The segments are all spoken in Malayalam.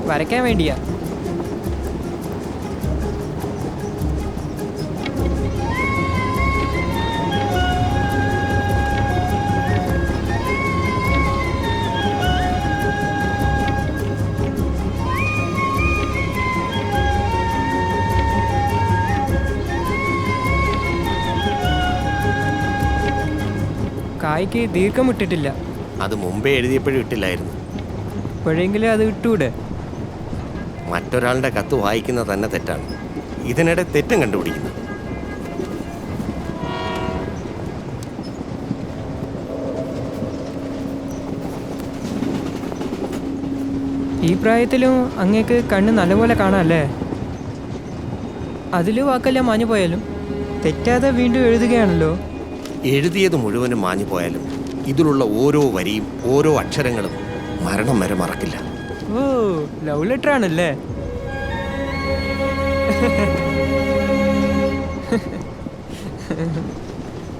വരയ്ക്കാൻ വേണ്ടിയാ. കായ്ക്ക് ദീർഘം ഇട്ടിട്ടില്ല. അത് മുമ്പേ എഴുതിയപ്പോഴും ഇട്ടില്ലായിരുന്നു. ഇപ്പോഴെങ്കിലും അത് ഇട്ടൂടെ? മറ്റൊരാളുടെ കത്ത് വായിക്കുന്നത് തന്നെ തെറ്റാണ്. ഇതിനിടെ തെറ്റും കണ്ടുപിടിക്കുന്നു. ഈ പ്രായത്തിലും അങ്ങേക്ക് കണ്ണ് നല്ലപോലെ കാണാമല്ലേ? അതിലും വാക്കെല്ലാം മാഞ്ഞു പോയാലും തെറ്റാതെ വീണ്ടും എഴുതുകയാണല്ലോ. എഴുതിയത് മുഴുവനും മാഞ്ഞു പോയാലും ഇതിലുള്ള ഓരോ വരിയും ഓരോ അക്ഷരങ്ങളും മരണം വരെ മറക്കില്ല. ഓ, ലവ് ലെറ്റർ ആണല്ലേ?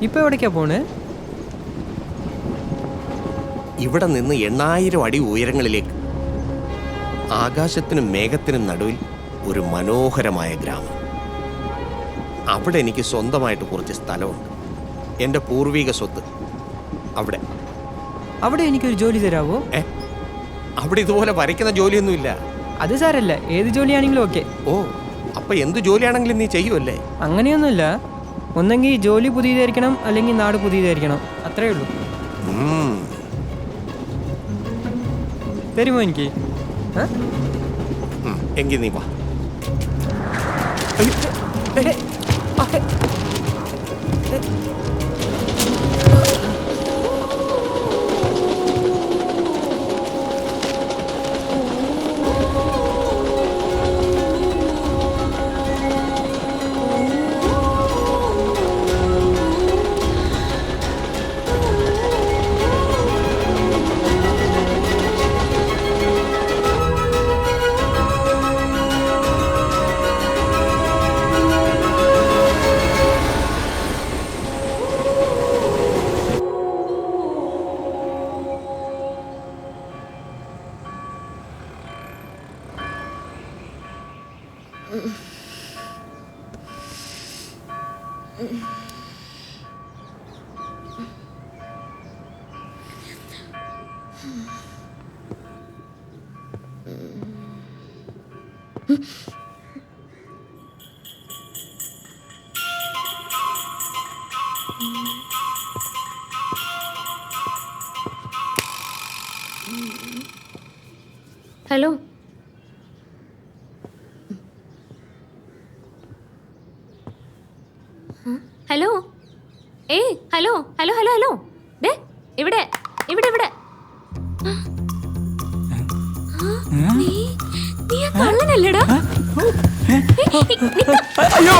ഇപ്പൊ എവിടേക്കാ പോണ്? ഇവിടെ നിന്ന് 8000 അടി ഉയരങ്ങളിലേക്ക്, ആകാശത്തിനും മേഘത്തിനും നടുവിൽ ഒരു മനോഹരമായ ഗ്രാമം. അവിടെ എനിക്ക് സ്വന്തമായിട്ട് കുറച്ച് സ്ഥലമുണ്ട്. എൻ്റെ പൂർവിക സ്വത്ത് അവിടെ. അവിടെ എനിക്കൊരു ജോലി തരാവോ? അവിടെ ഇതുപോലെ വരയ്ക്കുന്ന ജോലിയൊന്നുമില്ല. അത് സാരല്ല, ഏത് ജോലിയാണെങ്കിലും ഓക്കെ. ഓ, അപ്പൊ എന്ത് ജോലിയാണെങ്കിലും നീ ചെയ്യുമല്ലേ? അങ്ങനെയൊന്നുമില്ല. ഒന്നെങ്കിൽ ജോലി പുതിയതായിരിക്കണം, അല്ലെങ്കിൽ നാട് പുതിയതായിരിക്കണം. അത്രേ ഉള്ളൂ. തരുമോ എനിക്ക്? എങ്കിൽ നീ വാ. ഹലോ, ഹലോ, ഏയ് ഹലോ ഹലോ ഹലോ ഹലോ, ദേ ഇവിടെ ഇവിടെ ഇവിടെ. നീ കള്ളനല്ലേടാ? അയ്യോ